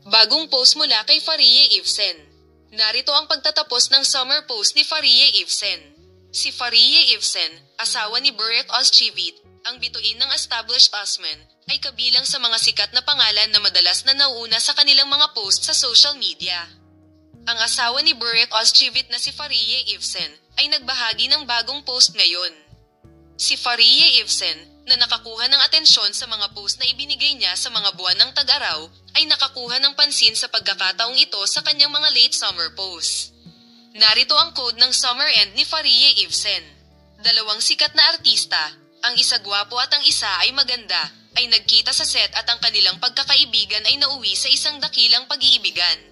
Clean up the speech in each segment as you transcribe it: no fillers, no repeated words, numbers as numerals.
Bagong post mula kay Faria Evsen. Narito ang pagtatapos ng summer post ni Faria Evsen. Si Faria Evsen, asawa ni Buret Ozchivit, ang bituin ng established Osman, ay kabilang sa mga sikat na pangalan na madalas na nauuna sa kanilang mga post sa social media. Ang asawa ni Buret Ozchivit na si Faria Evsen ay nagbahagi ng bagong post ngayon. Si Faria Evsen, na nakakuha ng atensyon sa mga post na ibinigay niya sa mga buwan ng tag-araw, ay nakakuha ng pansin sa pagkakataong ito sa kanyang mga late summer posts. Narito ang code ng summer end ni Faria Evsen. Dalawang sikat na artista, ang isa gwapo at ang isa ay maganda, ay nagkita sa set at ang kanilang pagkakaibigan ay nauwi sa isang dakilang pag-iibigan.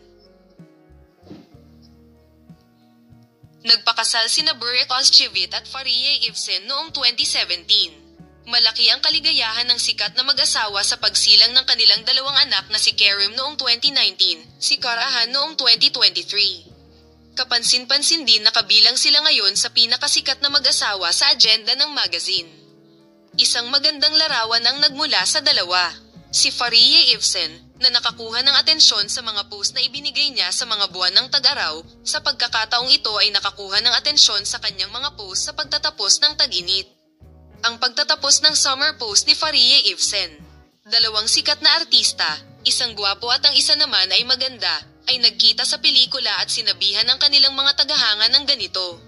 Nagpakasal sina Buret Ozchivit at Faria Evsen noong 2017. Malaki ang kaligayahan ng sikat na mag-asawa sa pagsilang ng kanilang dalawang anak na si Kerim noong 2019, si Karahan noong 2023. Kapansin-pansin din na kabilang sila ngayon sa pinakasikat na mag-asawa sa agenda ng magazine. Isang magandang larawan ang nagmula sa dalawa. Si Faria Evsen, na nakakuha ng atensyon sa mga post na ibinigay niya sa mga buwan ng tag-araw, sa pagkakataong ito ay nakakuha ng atensyon sa kanyang mga post sa pagtatapos ng tag-init. Ang pagtatapos ng summer post ni Faria Evsen. Dalawang sikat na artista, isang gwapo at ang isa naman ay maganda, ay nagkita sa pelikula at sinabihan ang kanilang mga tagahanga ng ganito.